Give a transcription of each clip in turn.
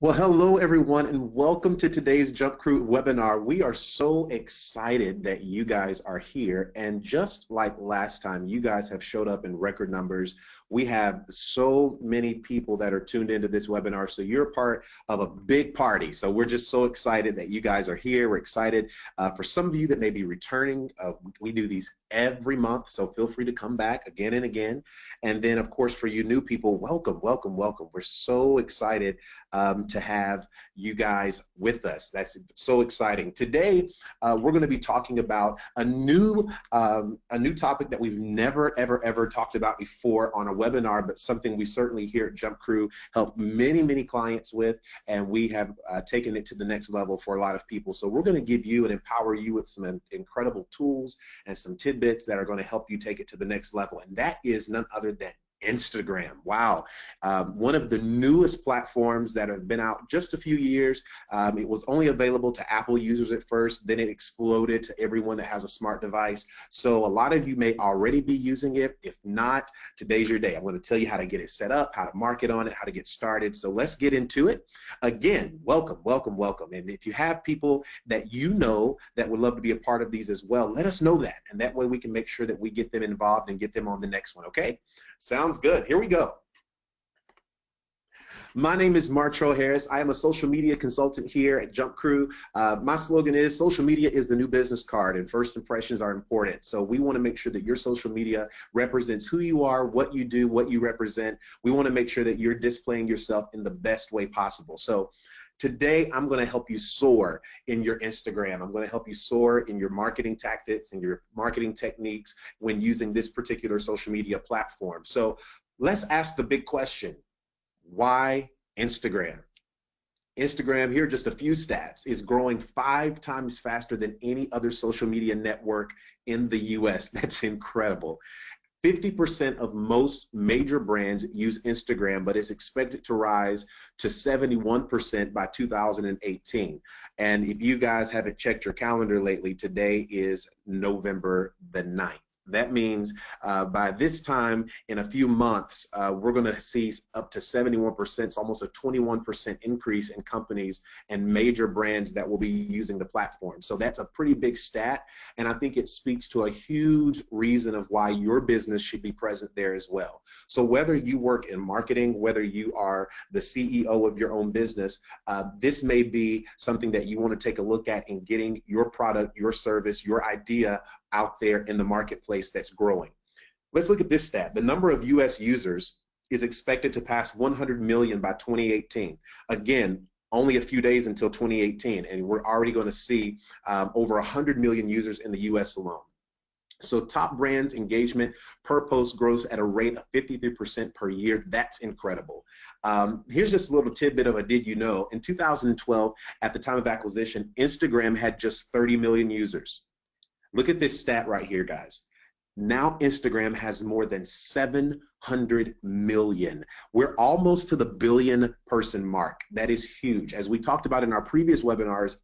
Well, hello everyone, and welcome to today's JumpCrew webinar. We are so excited that you guys are here, and just like last time, you guys have showed up in record numbers. We have so many people that are tuned into this webinar, so you're part of a big party. So we're just so excited that you guys are here. We're excited for some of you that may be returning. We do these every month, so feel free to come back again and again. And then, of course, for you new people, welcome, welcome, welcome. We're so excited to have you guys with us. That's so exciting. Today, we're going to be talking about a new topic that we've never, ever talked about before on a webinar, but something we certainly here at JumpCrew help many clients with, and we have taken it to the next level for a lot of people. So we're going to give you and empower you with some incredible tools and some tidbits that are going to help you take it to the next level, and that is none other than Instagram. Wow. One of the newest platforms that have been out just a few years. It was only available to Apple users at first, then it exploded to everyone that has a smart device. So a lot of you may already be using it. If not, today's your day. I'm going to tell you how to get it set up, how to market on it, how to get started. So let's get into it. Again, welcome, welcome, welcome. And if you have people that you know that would love to be a part of these as well, let us know that. And that way we can make sure that we get them involved and get them on the next one, okay? Sounds good. Here we go. My name is Martrell Harris. I am a social media consultant here at JumpCrew. My slogan is social media is the new business card, and first impressions are important. So we want to make sure that your social media represents who you are, what you do, what you represent. We want to make sure that you're displaying yourself in the best way possible. So today, I'm going to help you soar in your Instagram. I'm going to help you soar in your marketing tactics and your marketing techniques when using this particular social media platform. So let's ask the big question. Why Instagram? Instagram, here are just a few stats, is growing 5 times faster than any other social media network in the US. That's incredible. 50% of most major brands use Instagram, but it's expected to rise to 71% by 2018. And if you guys haven't checked your calendar lately, today is November the 9th. That means by this time in a few months, we're going to see up to 71%, it's almost a 21% increase in companies and major brands that will be using the platform. So that's a pretty big stat, and I think it speaks to a huge reason of why your business should be present there as well. So whether you work in marketing, whether you are the CEO of your own business, this may be something that you want to take a look at in getting your product, your service, your idea out there in the marketplace that's growing. Let's look at this stat. The number of US users is expected to pass 100 million by 2018. Again, only a few days until 2018, and we're already going to see over 100 million users in the US alone. So top brands engagement per post grows at a rate of 53% per year. That's incredible. Here's just a little tidbit of a did you know. In 2012, at the time of acquisition, Instagram had just 30 million users. Look at this stat right here, guys. Now Instagram has more than 700 million. We're almost to the billion person mark. That is huge. As we talked about in our previous webinars,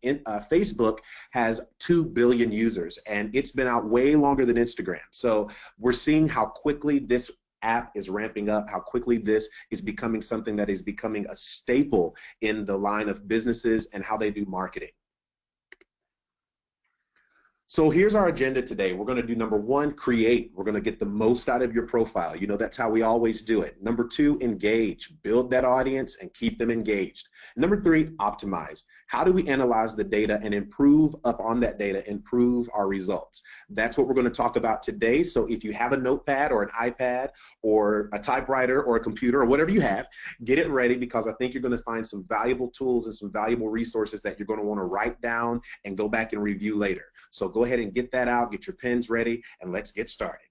Facebook has 2 billion users, and it's been out way longer than Instagram. So we're seeing how quickly this app is ramping up, how quickly this is becoming something that is becoming a staple in the line of businesses and how they do marketing. So here's our agenda today. We're going to do number 1, create. We're going to get the most out of your profile. You know, that's how we always do it. Number 2, engage. Build that audience and keep them engaged. Number 3, optimize. How do we analyze the data and improve up on that data, improve our results? That's what we're going to talk about today. So if you have a notepad or an iPad or a typewriter or a computer or whatever you have, get it ready, because I think you're going to find some valuable tools and some valuable resources that you're going to want to write down and go back and review later. So go ahead and get that out, get your pens ready, and let's get started.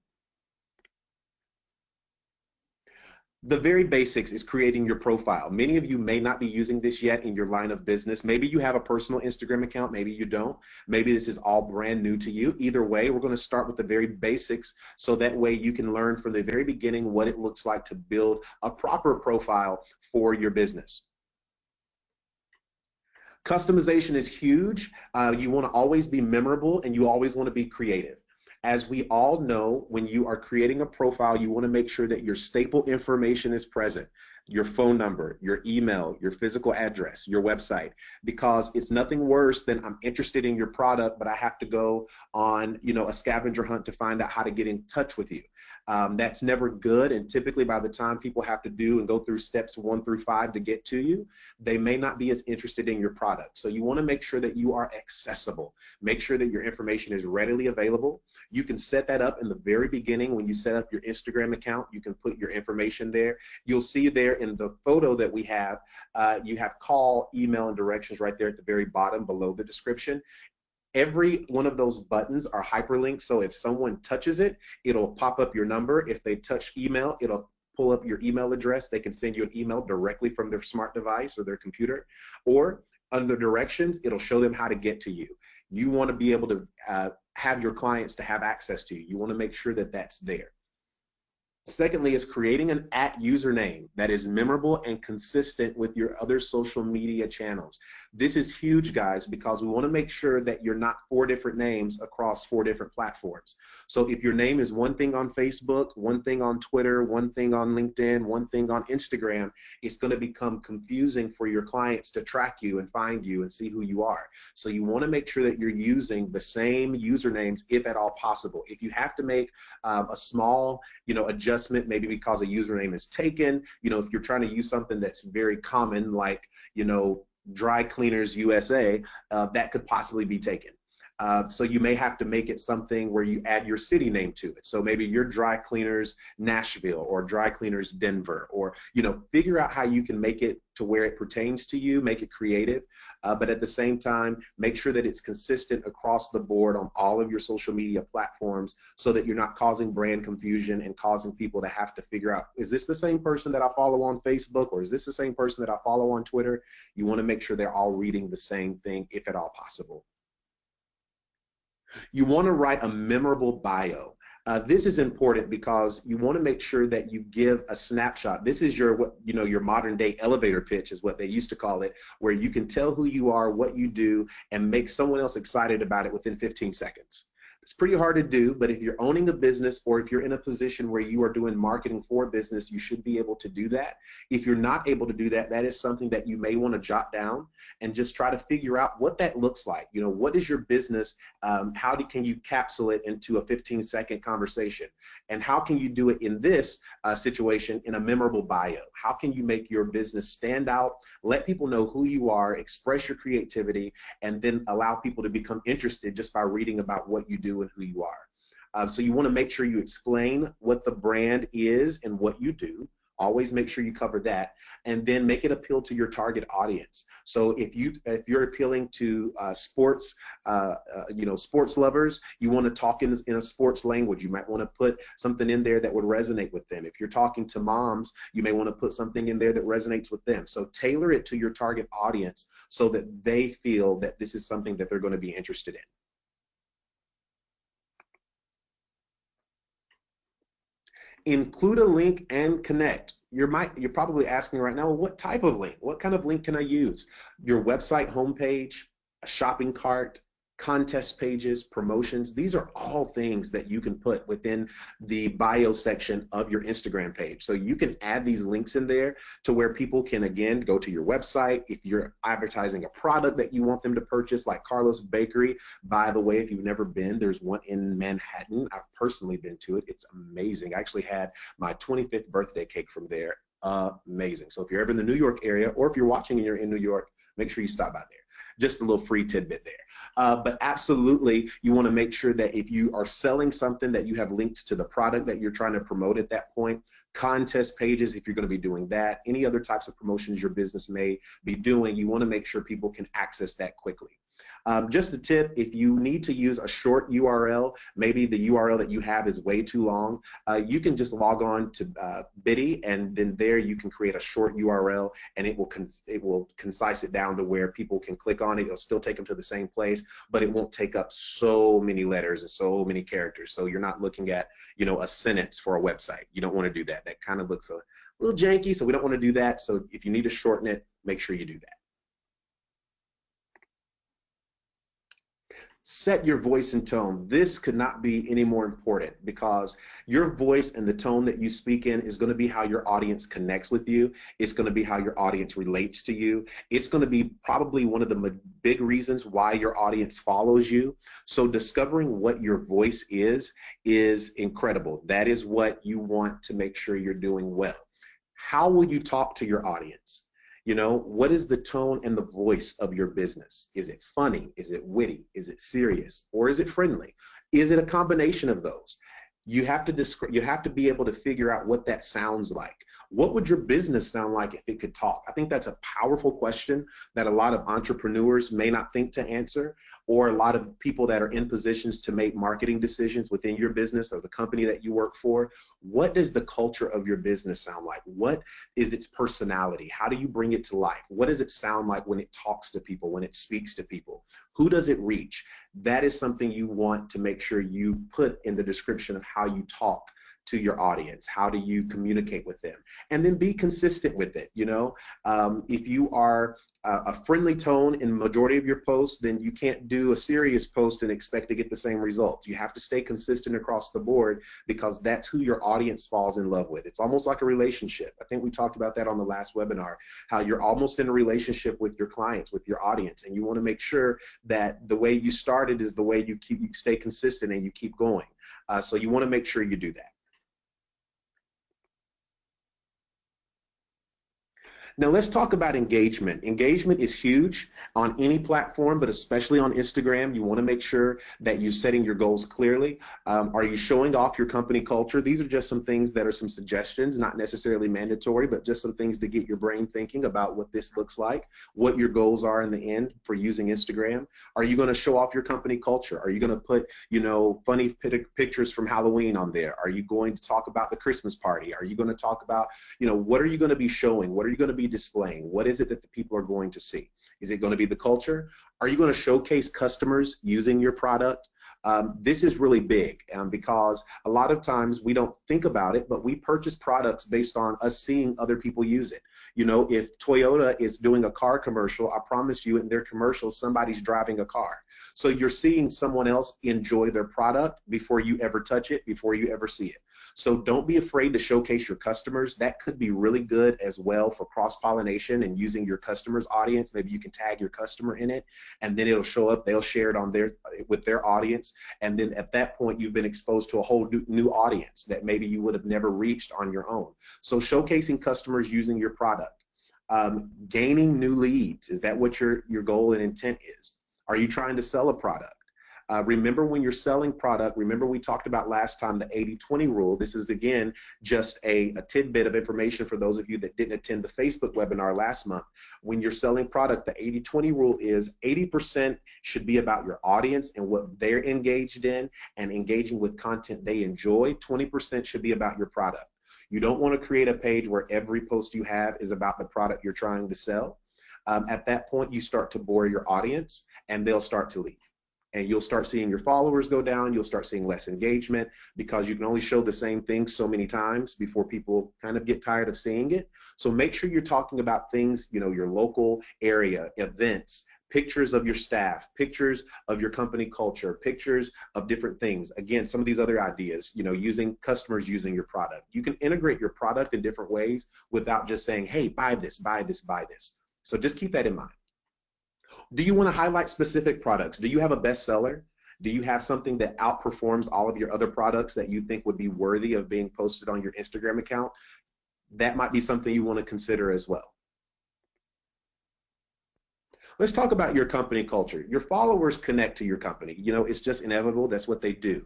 The very basics is creating your profile. Many of you may not be using this yet in your line of business. Maybe you have a personal Instagram account, maybe you don't. Maybe this is all brand new to you. Either way, we're going to start with the very basics, so that way you can learn from the very beginning what it looks like to build a proper profile for your business. Customization is huge. You want to always be memorable, and you always want to be creative. As we all know, when you are creating a profile, you want to make sure that your staple information is present. your phone number, your email, your physical address, your website, because it's nothing worse than I'm interested in your product, but I have to go on, a scavenger hunt to find out how to get in touch with you. That's never good. And typically by the time people have to do and go through steps 1 through 5 to get to you, they may not be as interested in your product. So you want to make sure that you are accessible. Make sure that your information is readily available. You can set that up in the very beginning when you set up your Instagram account. You can put your information there. You'll see there in the photo that we have, you have call, email, and directions right there at the very bottom below the description. Every one of those buttons are hyperlinked, so if someone touches it, it'll pop up your number. If they touch email, it'll pull up your email address. They can send you an email directly from their smart device or their computer, or under directions, it'll show them how to get to you. You want to be able to have your clients to have access to you. You want to make sure that that's there. Secondly is creating an @username that is memorable and consistent with your other social media channels. This is huge, guys, because we want to make sure that you're not 4 different names across 4 different platforms. So if your name is one thing on Facebook, one thing on Twitter, one thing on LinkedIn, one thing on Instagram, it's going to become confusing for your clients to track you and find you and see who you are. So you want to make sure that you're using the same usernames if at all possible. If you have to make a small, adjustment, maybe because a username is taken, if you're trying to use something that's very common, like, Dry Cleaners USA, that could possibly be taken. So you may have to make it something where you add your city name to it. So maybe you're Dry Cleaners Nashville or Dry Cleaners Denver, or, figure out how you can make it to where it pertains to you, make it creative, but at the same time, make sure that it's consistent across the board on all of your social media platforms so that you're not causing brand confusion and causing people to have to figure out, is this the same person that I follow on Facebook, or is this the same person that I follow on Twitter? You want to make sure they're all reading the same thing if at all possible. You want to write a memorable bio. This is important because you want to make sure that you give a snapshot. This is your modern day elevator pitch is what they used to call it, where you can tell who you are, what you do, and make someone else excited about it within 15 seconds. It's pretty hard to do, but if you're owning a business or if you're in a position where you are doing marketing for business, you should be able to do that. If you're not able to do that, that is something that you may want to jot down and just try to figure out what that looks like. What is your business? How can you capsule it into a 15-second conversation? And how can you do it in this situation in a memorable bio? How can you make your business stand out, let people know who you are, express your creativity, and then allow people to become interested just by reading about what you do and who you are. So you want to make sure you explain what the brand is and what you do. Always make sure you cover that, and then make it appeal to your target audience. So if you're appealing to sports, sports lovers, you want to talk in a sports language. You might want to put something in there that would resonate with them. If you're talking to moms, you may want to put something in there that resonates with them. So tailor it to your target audience so that they feel that this is something that they're going to be interested in. Include a link and connect. You're probably asking right now, well, what type of link? What kind of link can I use? Your website homepage, a shopping cart, contest pages, promotions. These are all things that you can put within the bio section of your Instagram page. So you can add these links in there to where people can, again, go to your website. If you're advertising a product that you want them to purchase, like Carlos Bakery, by the way, if you've never been, there's one in Manhattan. I've personally been to it. It's amazing. I actually had my 25th birthday cake from there. Amazing. So if you're ever in the New York area, or if you're watching and you're in New York, make sure you stop by there. Just a little free tidbit there. But absolutely, you want to make sure that if you are selling something, that you have links to the product that you're trying to promote at that point. Contest pages, if you're going to be doing that. Any other types of promotions your business may be doing, you want to make sure people can access that quickly. Just a tip, if you need to use a short URL, maybe the URL that you have is way too long, you can just log on to Biddy, and then there you can create a short URL, and it will concise it down to where people can click on it. It'll still take them to the same place, but it won't take up so many letters and so many characters. So you're not looking at, a sentence for a website. You don't want to do that. That kind of looks a little janky, so we don't want to do that. So if you need to shorten it, make sure you do that. Set your voice and tone. This could not be any more important, because your voice and the tone that you speak in is going to be how your audience connects with you. It's going to be how your audience relates to you. It's going to be probably one of the big reasons why your audience follows you. So discovering what your voice is incredible. That is what you want to make sure you're doing well. How will you talk to your audience? You know, what is the tone and the voice of your business? Is it funny? Is it witty? Is it serious? Or is it friendly? Is it a combination of those? You have to be able to figure out what that sounds like. What would your business sound like if it could talk? I think that's a powerful question that a lot of entrepreneurs may not think to answer, or a lot of people that are in positions to make marketing decisions within your business or the company that you work for. What does the culture of your business sound like? What is its personality? How do you bring it to life? What does it sound like when it talks to people, when it speaks to people? Who does it reach? That is something you want to make sure you put in the description of how you talk to your audience. How do you communicate with them? And then be consistent with it. You know, if you are a friendly tone in the majority of your posts, then you can't do a serious post and expect to get the same results. You have to stay consistent across the board, because that's who your audience falls in love with. It's almost like a relationship. I think we talked about that on the last webinar, how you're almost in a relationship with your clients, with your audience, and you want to make sure that the way you started is the way you stay consistent and you keep going. So you want to make sure you do that. Now let's talk about engagement. Engagement is huge on any platform, but especially on Instagram. You want to make sure that you're setting your goals clearly. Are you showing off your company culture? These are just some things that are some suggestions, not necessarily mandatory, but just some things to get your brain thinking about what this looks like, what your goals are in the end for using Instagram. Are you going to show off your company culture? Are you going to put, you know, funny pictures from Halloween on there? Are you going to talk about the Christmas party? Are you going to talk about, you know, what are you going to be showing? What are you going to be displaying? What is it that the people are going to see? Is it going to be the culture? Are you going to showcase customers using your product? This is really big because a lot of times we don't think about it, but we purchase products based on us seeing other people use it. You know, if Toyota is doing a car commercial, I promise you in their commercial, somebody's driving a car. So you're seeing someone else enjoy their product before you ever touch it, before you ever see it. So don't be afraid to showcase your customers. That could be really good as well for cross-pollination and using your customer's audience. Maybe you can tag your customer in it, and then it'll show up. They'll share it on with their audience. And then at that point, you've been exposed to a whole new audience that maybe you would have never reached on your own. So showcasing customers using your product. Gaining new leads. Is that what your goal and intent is? Are you trying to sell a product? Remember, when you're selling product, remember we talked about last time the 80-20 rule. This is, again, just a tidbit of information for those of you that didn't attend the Facebook webinar last month. When you're selling product, the 80-20 rule is 80% should be about your audience and what they're engaged in and engaging with content they enjoy. 20% should be about your product. You don't want to create a page where every post you have is about the product you're trying to sell. At that point, you start to bore your audience and they'll start to leave. And you'll start seeing your followers go down. You'll start seeing less engagement because you can only show the same thing so many times before people kind of get tired of seeing it. So make sure you're talking about things, you know, your local area, events, pictures of your staff, pictures of your company culture, pictures of different things. Again, some of these other ideas, you know, using customers using your product. You can integrate your product in different ways without just saying, hey, buy this, buy this, buy this. So just keep that in mind. Do you want to highlight specific products? Do you have a bestseller? Do you have something that outperforms all of your other products that you think would be worthy of being posted on your Instagram account? That might be something you want to consider as well. Let's talk about your company culture. Your followers connect to your company. You know, it's just inevitable. That's what they do.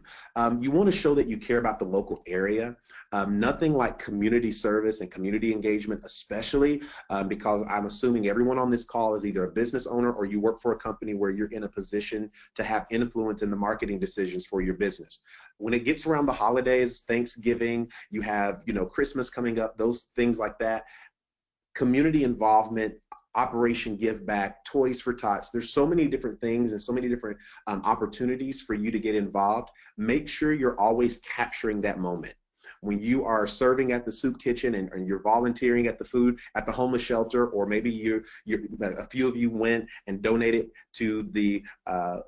You want to show that you care about the local area. Nothing like community service and community engagement, especially because I'm assuming everyone on this call is either a business owner or you work for a company where you're in a position to have influence in the marketing decisions for your business. When it gets around the holidays, Thanksgiving, you have, you know, Christmas coming up, those things like that. Community involvement, Operation Give Back, Toys for Tots. There's so many different things and so many different opportunities for you to get involved. Make sure you're always capturing that moment. when you are serving at the soup kitchen and you're volunteering at the food at the homeless shelter, or maybe a few of you went and donated to the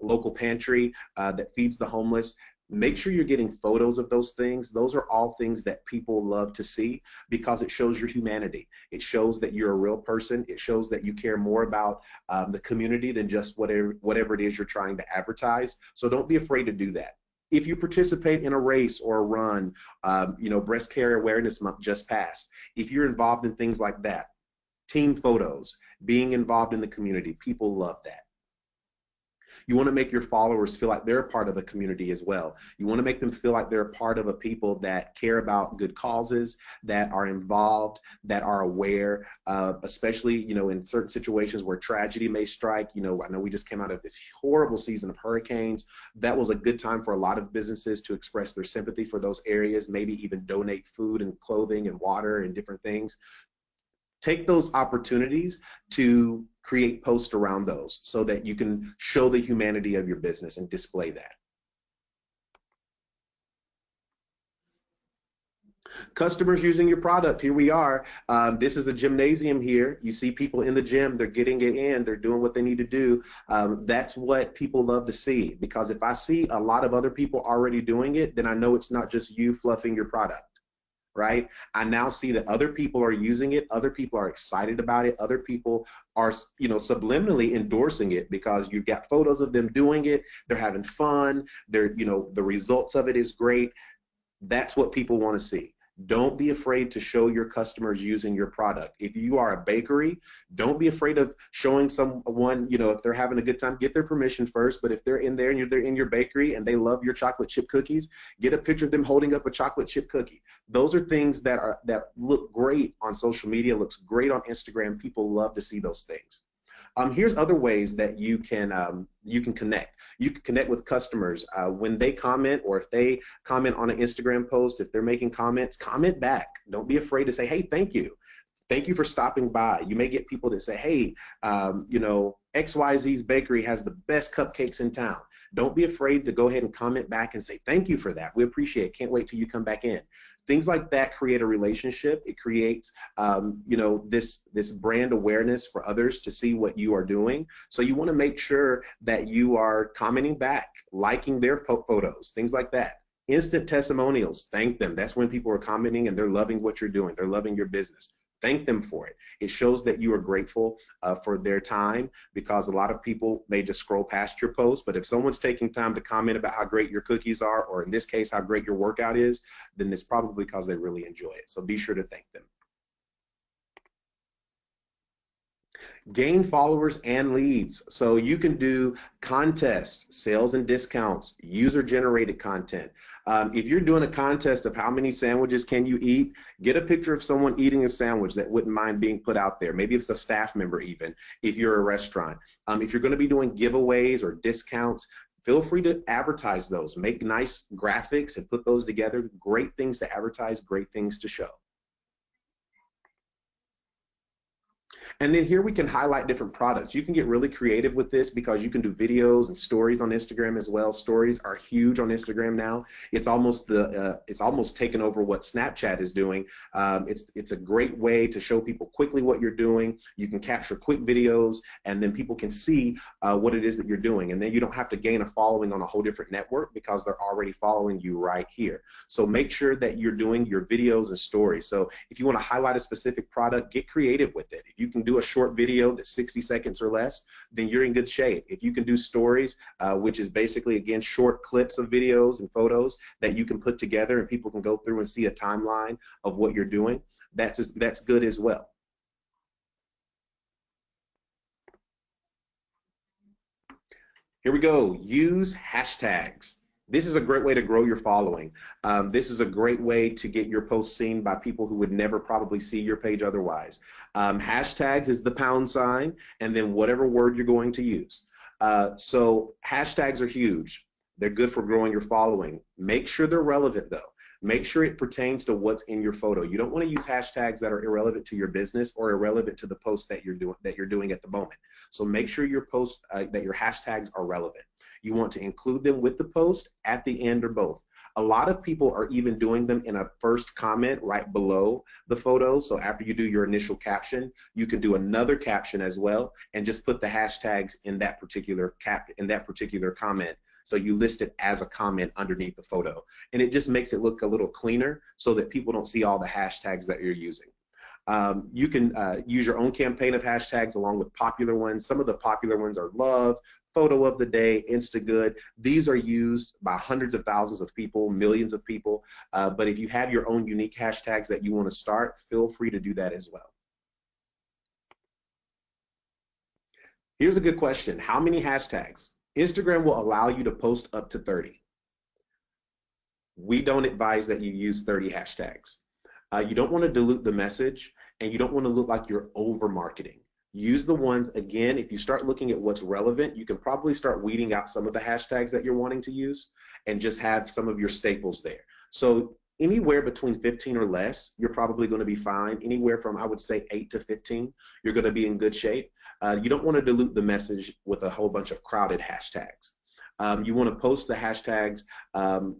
local pantry that feeds the homeless. Make sure you're getting photos of those things. Those are all things that people love to see because it shows your humanity. It shows that you're a real person. It shows that you care more about the community than just whatever it is you're trying to advertise. So don't be afraid to do that. If you participate in a race or a run, you know, Breast Care Awareness Month just passed. If you're involved in things like that, team photos, being involved in the community, people love that. You want to make your followers feel like they're a part of a community as well. You want to make them feel like they're a part of a people that care about good causes, that are involved, that are aware, especially, you know, in certain situations where tragedy may strike. You know, I know we just came out of this horrible season of hurricanes. That was a good time for a lot of businesses to express their sympathy for those areas, maybe even donate food and clothing and water and different things. Take those opportunities to create posts around those so that you can show the humanity of your business and display that. Customers using your product, here we are. This is the gymnasium here. You see people in the gym, they're getting it in, they're doing what they need to do. That's what people love to see, because if I see a lot of other people already doing it, then I know it's not just you fluffing your product. Right? I now see that other people are using it, other people are excited about it, other people are, you know, subliminally endorsing it because you've got photos of them doing it, they're having fun, they're, you know, the results of it is great. That's what people want to see. Don't be afraid to show your customers using your product. If you are a bakery, don't be afraid of showing someone, you know, if they're having a good time, get their permission first. But if they're in there and they're in your bakery and they love your chocolate chip cookies, get a picture of them holding up a chocolate chip cookie. Those are things that look great on social media, looks great on Instagram. People love to see those things. Here's other ways that you can connect. You can connect with customers when they comment, or if they comment on an Instagram post, if they're making comments, comment back. Don't be afraid to say, hey, thank you. Thank you for stopping by. You may get people that say, hey, you know, XYZ's bakery has the best cupcakes in town. Don't be afraid to go ahead and comment back and say, thank you for that. We appreciate it. Can't wait till you come back in. Things like that create a relationship. It creates, you know, this brand awareness for others to see what you are doing. So you want to make sure that you are commenting back, liking their photos, things like that. Instant testimonials, thank them. That's when people are commenting and they're loving what you're doing. They're loving your business. Thank them for it. It shows that you are grateful for their time, because a lot of people may just scroll past your post. But if someone's taking time to comment about how great your cookies are, or in this case, how great your workout is, then it's probably because they really enjoy it. So be sure to thank them. Gain followers and leads. So you can do contests, sales and discounts, user-generated content. If you're doing a contest of how many sandwiches can you eat, get a picture of someone eating a sandwich that wouldn't mind being put out there. Maybe it's a staff member even, if you're a restaurant. If you're going to be doing giveaways or discounts, feel free to advertise those. Make nice graphics and put those together. Great things to advertise, great things to show. And then here we can highlight different products. You can get really creative with this because you can do videos and stories on Instagram as well. Stories are huge on Instagram now. It's almost taken over what Snapchat is doing. It's a great way to show people quickly what you're doing. You can capture quick videos, and then people can see what it is that you're doing. And then you don't have to gain a following on a whole different network because they're already following you right here. So make sure that you're doing your videos and stories. So if you want to highlight a specific product, get creative with it. If you can do a short video that's 60 seconds or less, then you're in good shape. If you can do stories, which is basically, again, short clips of videos and photos that you can put together and people can go through and see a timeline of what you're doing, that's good as well. Here we go. Use hashtags. This is a great way to grow your following. This is a great way to get your posts seen by people who would never probably see your page otherwise. Hashtags is the # and then whatever word you're going to use. So hashtags are huge. They're good for growing your following. Make sure they're relevant though. Make sure it pertains to what's in your photo. You don't want to use hashtags that are irrelevant to your business or irrelevant to the post that you're doing at the moment. So make sure your post that your hashtags are relevant. You want to include them with the post, at the end, or both. A lot of people are even doing them in a first comment right below the photo. So after you do your initial caption, you can do another caption as well and just put the hashtags in that particular comment. So you list it as a comment underneath the photo. And it just makes it look a little cleaner so that people don't see all the hashtags that you're using. You can use your own campaign of hashtags along with popular ones. Some of the popular ones are love, photo of the day, Instagood. These are used by hundreds of thousands of people, millions of people. But if you have your own unique hashtags that you want to start, feel free to do that as well. Here's a good question. How many hashtags? Instagram will allow you to post up to 30. We don't advise that you use 30 hashtags. You don't want to dilute the message, and you don't want to look like you're over marketing. Use the ones, again, if you start looking at what's relevant, you can probably start weeding out some of the hashtags that you're wanting to use and just have some of your staples there. So anywhere between 15 or less, you're probably going to be fine. Anywhere from, I would say, 8 to 15, you're going to be in good shape. You don't want to dilute the message with a whole bunch of crowded hashtags. You want to post the hashtags.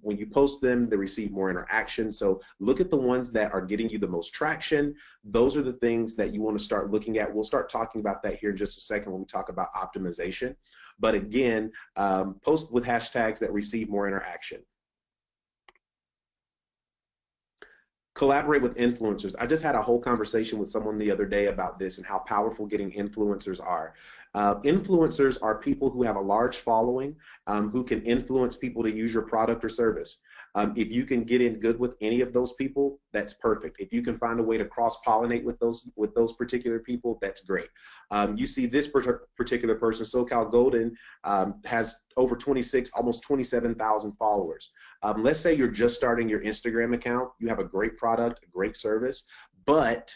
When you post them, they receive more interaction. So look at the ones that are getting you the most traction. Those are the things that you want to start looking at. We'll start talking about that here in just a second when we talk about optimization. But again, post with hashtags that receive more interaction. Collaborate with influencers. I just had a whole conversation with someone the other day about this and how powerful getting influencers are. Influencers are people who have a large following, who can influence people to use your product or service. If you can get in good with any of those people, that's perfect. If you can find a way to cross-pollinate with those particular people, that's great. You see this particular person, SoCal Golden, has over 26, almost 27,000 followers. Let's say you're just starting your Instagram account. You have a great product, a great service, but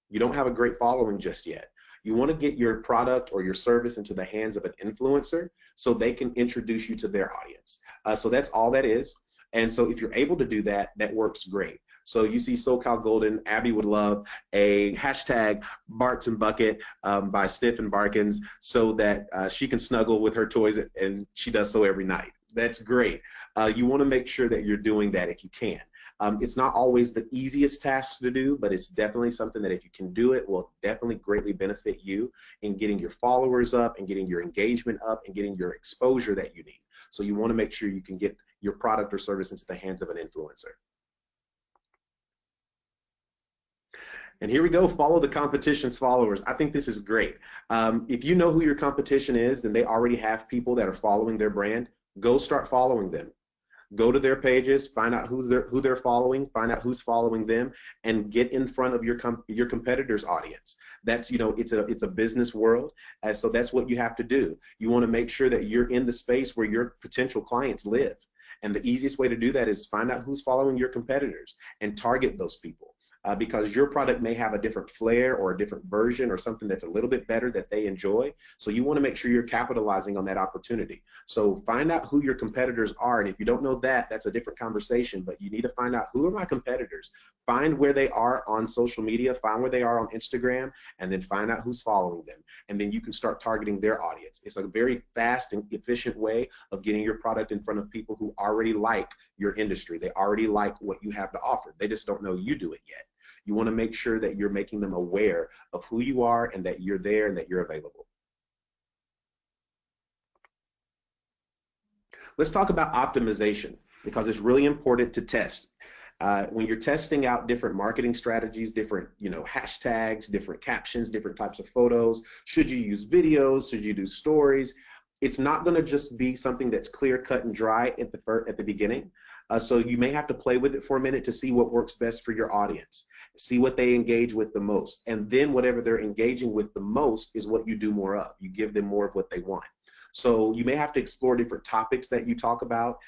you don't have a great following just yet. You want to get your product or your service into the hands of an influencer so they can introduce you to their audience. So that's all that is. And so if you're able to do that, that works great. So you see SoCal Golden, Abby would love a hashtag Barts and Bucket by Stiff and Barkins so that she can snuggle with her toys, and she does so every night. That's great. You want to make sure that you're doing that if you can. It's not always the easiest task to do, but it's definitely something that if you can do it, will definitely greatly benefit you in getting your followers up and getting your engagement up and getting your exposure that you need. So you want to make sure you can get your product or service into the hands of an influencer. And here we go, follow the competition's followers. I think this is great. If you know who your competition is and they already have people that are following their brand, go start following them. Go to their pages, find out who they're following, find out who's following them, and get in front of your competitors' audience. That's, you know, it's a business world, and so that's what you have to do. You want to make sure that you're in the space where your potential clients live. And the easiest way to do that is find out who's following your competitors and target those people. Because your product may have a different flair or a different version or something that's a little bit better that they enjoy. So you want to make sure you're capitalizing on that opportunity. So find out who your competitors are. And if you don't know that, that's a different conversation. But you need to find out, who are my competitors? Find where they are on social media, find where they are on Instagram, and then find out who's following them. And then you can start targeting their audience. It's a very fast and efficient way of getting your product in front of people who already like your industry. They already like what you have to offer. They just don't know you do it yet. You want to make sure that you're making them aware of who you are and that you're there and that you're available. Let's talk about optimization, because it's really important to test. When you're testing out different marketing strategies, different, hashtags, different captions, different types of photos, should you use videos, should you do stories? It's not going to just be something that's clear, cut, and dry at the beginning. So you may have to play with it for a minute to see what works best for your audience, see what they engage with the most, and then whatever they're engaging with the most is what you do more of. You give them more of what they want. So you may have to explore different topics that you talk about.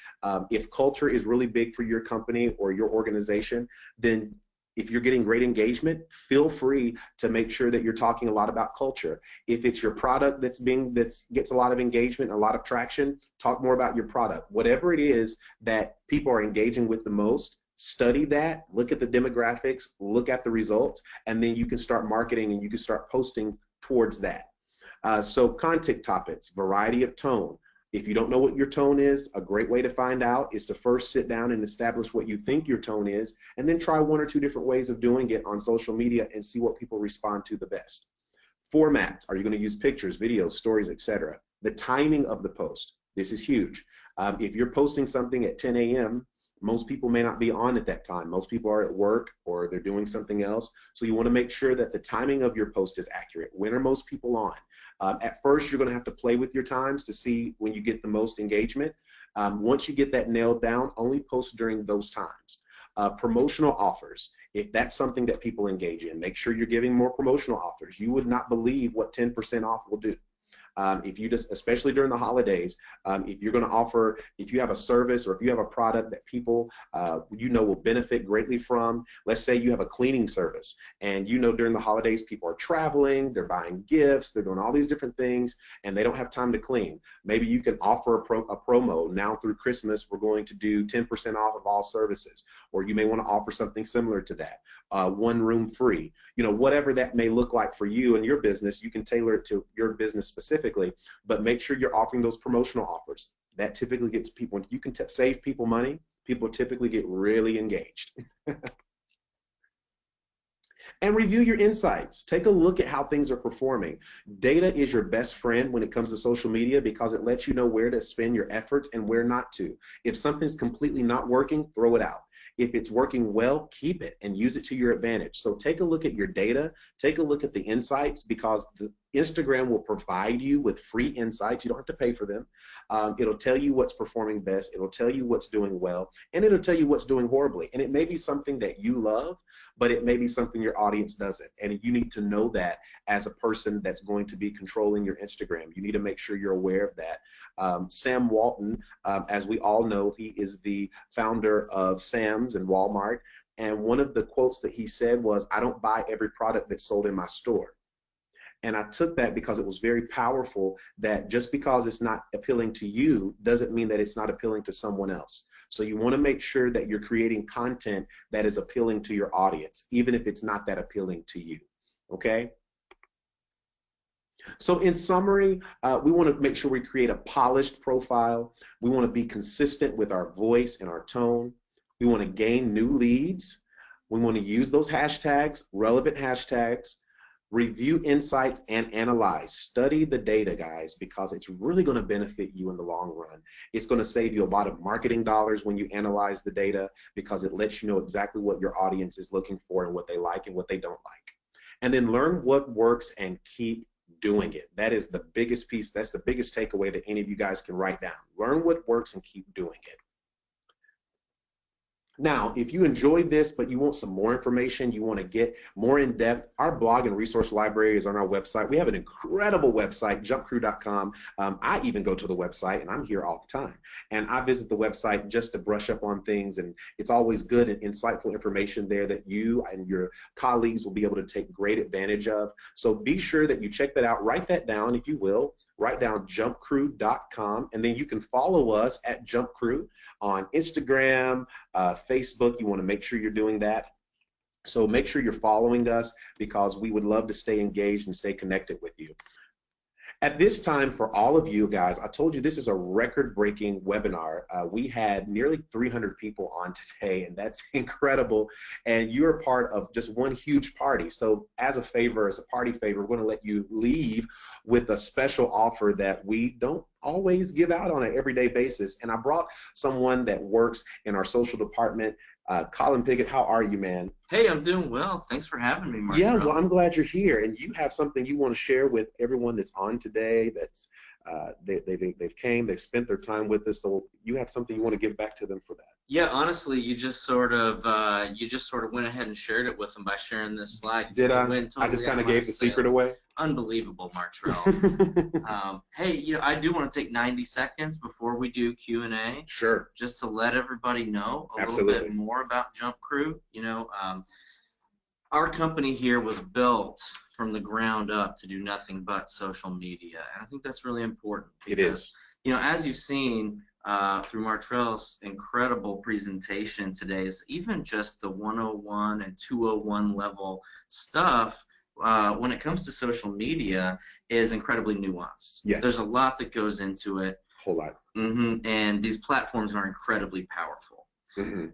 If culture is really big for your company or your organization, then if you're getting great engagement, feel free to make sure that you're talking a lot about culture. If it's your product that gets a lot of engagement, a lot of traction, talk more about your product. Whatever it is that people are engaging with the most, Study that, look at the demographics, look at the results, and then you can start marketing and you can start posting towards that. So content topics, variety of tone. If you don't know what your tone is, a great way to find out is to first sit down and establish what you think your tone is, and then try 1 or 2 different ways of doing it on social media and see what people respond to the best. Formats, are you going to use pictures, videos, stories, etc.? The timing of the post, this is huge. If you're posting something at 10 a.m., most people may not be on at that time. Most people are at work or they're doing something else. So you want to make sure that the timing of your post is accurate. When are most people on? At first, you're going to have to play with your times to see when you get the most engagement. Once you get that nailed down, only post during those times. Promotional offers. If that's something that people engage in, make sure you're giving more promotional offers. You would not believe what 10% off will do. If you just, especially during the holidays, if you're going to offer, if you have a service or if you have a product that people will benefit greatly from, let's say you have a cleaning service and during the holidays people are traveling, they're buying gifts, they're doing all these different things and they don't have time to clean. Maybe you can offer a promo now through Christmas, we're going to do 10% off of all services, or you may want to offer something similar to that, 1 room free, whatever that may look like for you and your business. You can tailor it to your business specifically, but make sure you're offering those promotional offers. That typically gets people, you can save people money, people typically get really engaged. And review your insights. Take a look at how things are performing. Data is your best friend when it comes to social media because it lets you know where to spend your efforts and where not to. If something's completely not working, throw it out. If it's working well, keep it and use it to your advantage. So take a look at your data, take a look at the insights, because Instagram will provide you with free insights. You don't have to pay for them. It'll tell you what's performing best. It'll tell you what's doing well, and it'll tell you what's doing horribly. And it may be something that you love, but it may be something your audience doesn't. And you need to know that as a person that's going to be controlling your Instagram. You need to make sure you're aware of that. Sam Walton, as we all know, he is the founder of Sam's and Walmart. And one of the quotes that he said was, "I don't buy every product that's sold in my store." And I took that because it was very powerful, that just because it's not appealing to you doesn't mean that it's not appealing to someone else. So you want to make sure that you're creating content that is appealing to your audience, even if it's not that appealing to you, okay? So in summary, we want to make sure we create a polished profile. We want to be consistent with our voice and our tone. We want to gain new leads. We want to use those hashtags, relevant hashtags. Review insights and analyze. Study the data, guys, because it's really going to benefit you in the long run. It's going to save you a lot of marketing dollars when you analyze the data, because it lets you know exactly what your audience is looking for and what they like and what they don't like. And then learn what works and keep doing it. That is the biggest piece. That's the biggest takeaway that any of you guys can write down. Learn what works and keep doing it. Now, if you enjoyed this, but you want some more information, you want to get more in depth, our blog and resource library is on our website. We have an incredible website, JumpCrew.com. I even go to the website, and I'm here all the time. And I visit the website just to brush up on things, and it's always good and insightful information there that you and your colleagues will be able to take great advantage of. So be sure that you check that out. Write that down, if you will. Write down JumpCrew.com, and then you can follow us at JumpCrew on Instagram, Facebook. You want to make sure you're doing that. So make sure you're following us, because we would love to stay engaged and stay connected with you. At this time, for all of you guys, I told you this is a record-breaking webinar. We had nearly 300 people on today, and that's incredible. And you're part of just one huge party. So as a favor, as a party favor, we're going to let you leave with a special offer that we don't always give out on an everyday basis. And I brought someone that works in our social department. Colin Piggott, how are you, man? Hey, I'm doing well. Thanks for having me, Mark. Yeah, well, I'm glad you're here, and you have something you want to share with everyone that's on today. That's they've came, they've spent their time with us. So you have something you want to give back to them for that. Yeah, honestly, you just sort of went ahead and shared it with them by sharing this slide. Did I? Totally, I just kind of gave the secret away. Unbelievable, Martrell. Hey, I do want to take 90 seconds before we do Q&A. Sure. Just to let everybody know a little bit more about JumpCrew. Our company here was built from the ground up to do nothing but social media, and I think that's really important. Because, it is. As you've seen, through Martrell's incredible presentation today is even just the 101 and 201 level stuff when it comes to social media is incredibly nuanced. Yes. There's a lot that goes into it. Whole lot. And these platforms are incredibly powerful.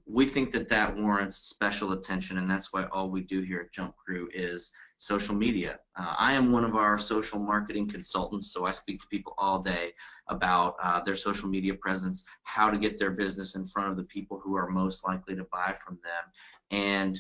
We think that that warrants special attention, and that's why all we do here at JumpCrew is social media. I am one of our social marketing consultants, so I speak to people all day about their social media presence, how to get their business in front of the people who are most likely to buy from them. And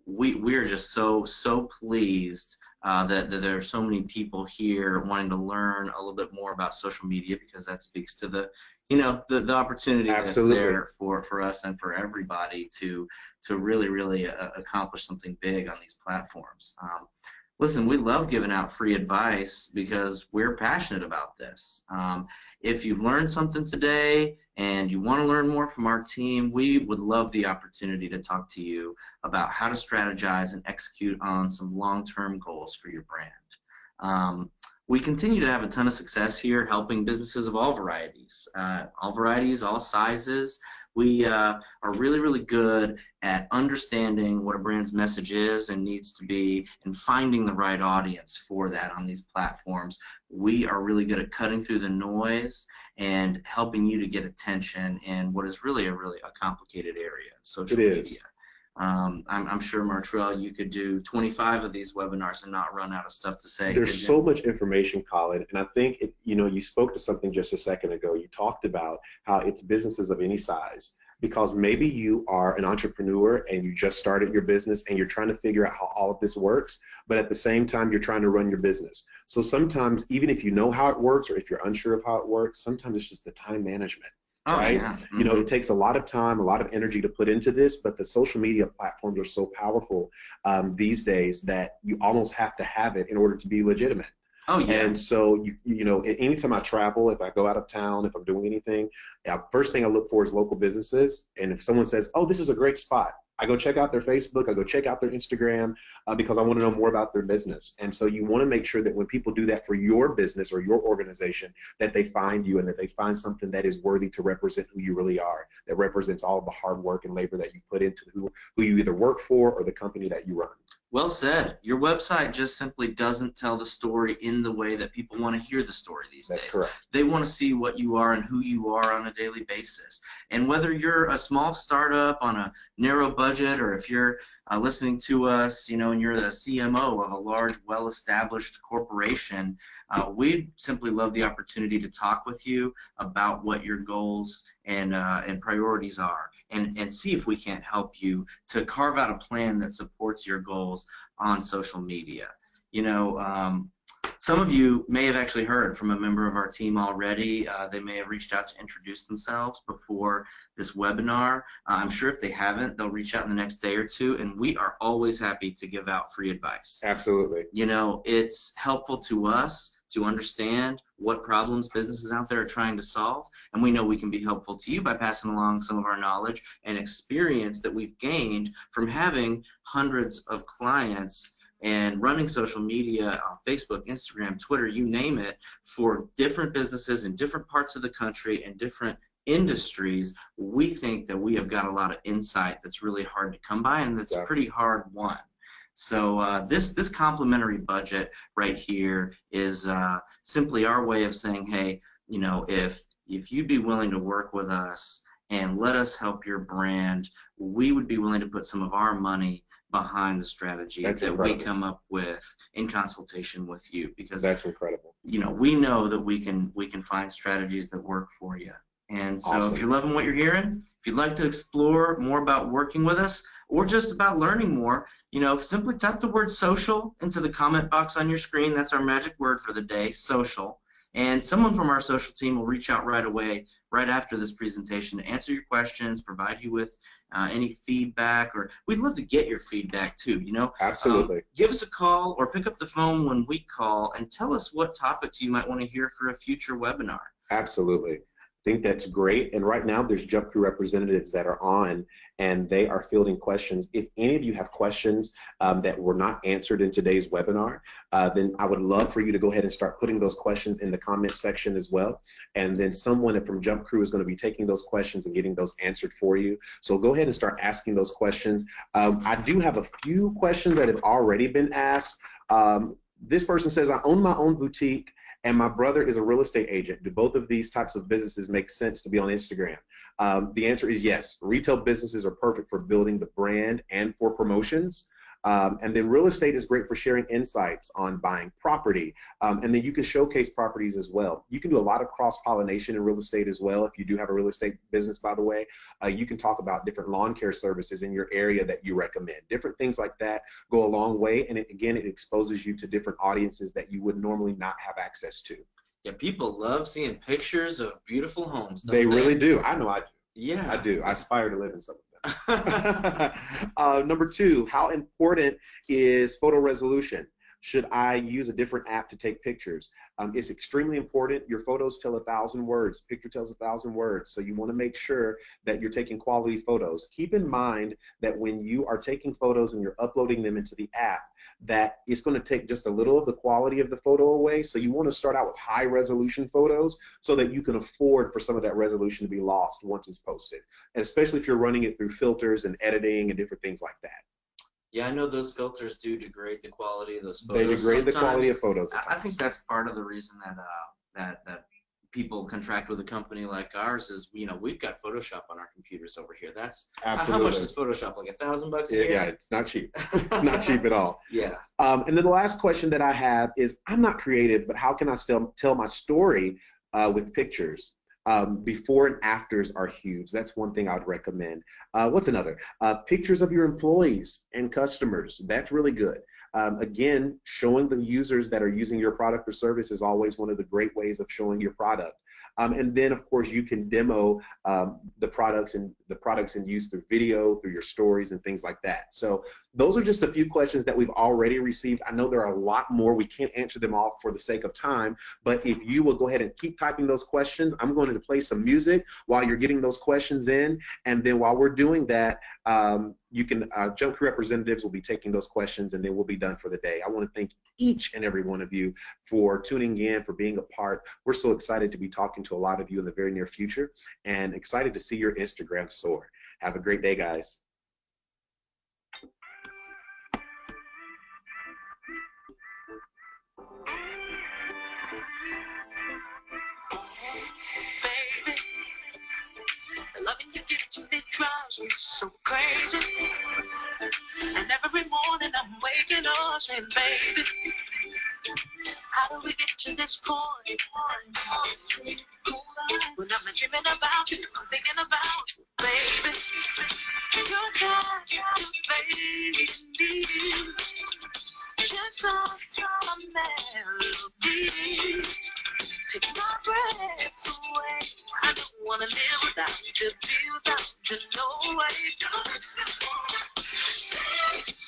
we're just so pleased that there are so many people here wanting to learn a little bit more about social media, because that speaks to the the opportunity that's there for us and for everybody to really accomplish something big on these platforms. Listen, we love giving out free advice because we're passionate about this. If you've learned something today and you want to learn more from our team, we would love the opportunity to talk to you about how to strategize and execute on some long-term goals for your brand. We continue to have a ton of success here helping businesses of all varieties, all sizes. We are really good at understanding what a brand's message is and needs to be and finding the right audience for that on these platforms. We are really good at cutting through the noise and helping you to get attention in what is really a complicated area, social media. I'm sure, Martrell, you could do 25 of these webinars and not run out of stuff to say. There's so much information, Colin, and I think you spoke to something just a second ago. You talked about how it's businesses of any size, because maybe you are an entrepreneur and you just started your business and you're trying to figure out how all of this works, but at the same time you're trying to run your business. So sometimes, even if you know how it works or if you're unsure of how it works, sometimes it's just the time management. Right? Yeah. It takes a lot of time, a lot of energy to put into this, but the social media platforms are so powerful these days that you almost have to have it in order to be legitimate. Oh, yeah. And so, anytime I travel, if I go out of town, if I'm doing anything, first thing I look for is local businesses. And if someone says, oh, this is a great spot, I go check out their Facebook, I go check out their Instagram, because I want to know more about their business. And so you want to make sure that when people do that for your business or your organization, that they find you and that they find something that is worthy to represent who you really are, that represents all of the hard work and labor that you've put into who you either work for or the company that you run. Well said. Your website just simply doesn't tell the story in the way that people want to hear the story these days. That's correct. They want to see what you are and who you are on a daily basis. And whether you're a small startup on a narrow budget, or if you're listening to us, and you're the CMO of a large, well-established corporation, we'd simply love the opportunity to talk with you about what your goals and priorities are, and see if we can't help you to carve out a plan that supports your goals on social media. Some of you may have actually heard from a member of our team already. They may have reached out to introduce themselves before this webinar. I'm sure if they haven't, they'll reach out in the next day or two, and we are always happy to give out free advice. Absolutely. It's helpful to us to understand what problems businesses out there are trying to solve, and we know we can be helpful to you by passing along some of our knowledge and experience that we've gained from having hundreds of clients and running social media on Facebook, Instagram, Twitter, you name it, for different businesses in different parts of the country and different industries. We think that we have got a lot of insight that's really hard to come by, and that's a pretty hard won. So this complimentary budget right here is simply our way of saying, hey, if you'd be willing to work with us and let us help your brand, we would be willing to put some of our money behind the strategy we come up with in consultation with you, because that's incredible. We know that we can find strategies that work for you. And so if you're loving what you're hearing, if you'd like to explore more about working with us or just about learning more, simply type the word social into the comment box on your screen. That's our magic word for the day, social. And someone from our social team will reach out right away, right after this presentation, to answer your questions, provide you with any feedback, or we'd love to get your feedback too. Absolutely. Give us a call or pick up the phone when we call and tell us what topics you might want to hear for a future webinar. Absolutely. Think that's great. And right now there's JumpCrew representatives that are on, and they are fielding questions. If any of you have questions that were not answered in today's webinar, then I would love for you to go ahead and start putting those questions in the comment section as well. And then someone from JumpCrew is going to be taking those questions and getting those answered for you. So go ahead and start asking those questions. I do have a few questions that have already been asked. This person says, I own my own boutique and my brother is a real estate agent. Do both of these types of businesses make sense to be on Instagram? The answer is yes. Retail businesses are perfect for building the brand and for promotions. And then real estate is great for sharing insights on buying property. And then you can showcase properties as well. You can do a lot of cross-pollination in real estate as well. If you do have a real estate business, by the way, you can talk about different lawn care services in your area that you recommend. Different things like that go a long way. And again, it exposes you to different audiences that you would normally not have access to. Yeah, people love seeing pictures of beautiful homes. They really do. I know I do. Yeah. I do. I aspire to live in some of them. Number 2, how important is photo resolution? Should I use a different app to take pictures? It's extremely important. Your photos tell 1,000 words. Picture tells 1,000 words. So you want to make sure that you're taking quality photos. Keep in mind that when you are taking photos and you're uploading them into the app, that it's going to take just a little of the quality of the photo away. So you want to start out with high resolution photos so that you can afford for some of that resolution to be lost once it's posted. And especially if you're running it through filters and editing and different things like that. Yeah, I know those filters do degrade the quality of those photos. They degrade the quality of photos. I think that's part of the reason that that people contract with a company like ours is, you know, we've got Photoshop on our computers over here. That's absolutely. How much is Photoshop? Like $1,000 a year? Yeah, it's not cheap. It's not cheap at all. Yeah. And then the last question that I have is, I'm not creative, but how can I still tell my story with pictures? Before and afters are huge. That's one thing I would recommend. What's another? Pictures of your employees and customers. That's really good. Again, showing the users that are using your product or service is always one of the great ways of showing your product. And then, of course, you can demo the products in use through video, through your stories, and things like that. So those are just a few questions that we've already received. I know there are a lot more. We can't answer them all for the sake of time, but if you will go ahead and keep typing those questions, I'm going to play some music while you're getting those questions in, and then while we're doing that, you can JumpCrew representatives will be taking those questions, and then we'll be done for the day. I want to thank each and every one of you for tuning in, for being a part. We're so excited to be talking to a lot of you in the very near future, and excited to see your Instagram soar. Have a great day, guys. Loving you give to me drives me so crazy. And every morning I'm waking up saying, baby, how do we get to this point? When I'm dreaming about you, I'm thinking about you, baby. You're kind, baby, me. Just like a melody. Takes my breath away. I don't wanna live without you, be without you, no way. Girl, makes me wanna dance.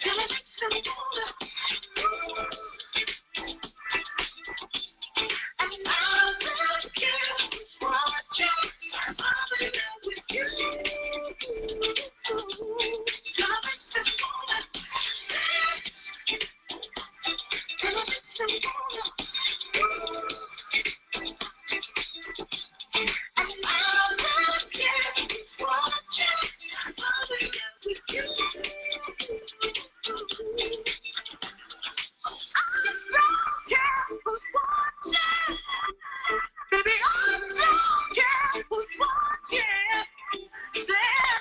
Girl, it makes me wanna. And now that I can't watch it, I'm in love with you. Girl, it makes me wanna dance. Girl, it makes me wanna. And now that I can't watch it, I'm in love with you. I don't care who's watching. Baby, I don't care who's watching. Say I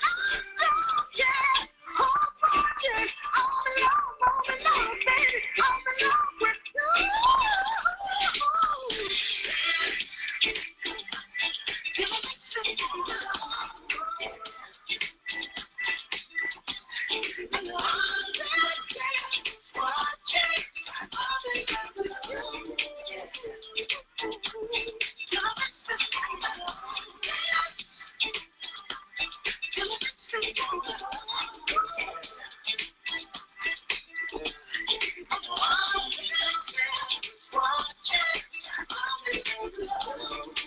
don't care who's watching. I'm in love, baby. I'm in love with you. Girl, it makes me wanna. And all that girls watching, I'm in love with you. Girl, it makes me wanna. Girl, it makes me wanna. And all that girls watching, I'm in love with you.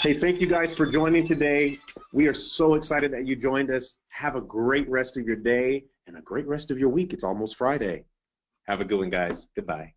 Hey, thank you guys for joining today. We are so excited that you joined us. Have a great rest of your day and a great rest of your week. It's almost Friday. Have a good one, guys. Goodbye.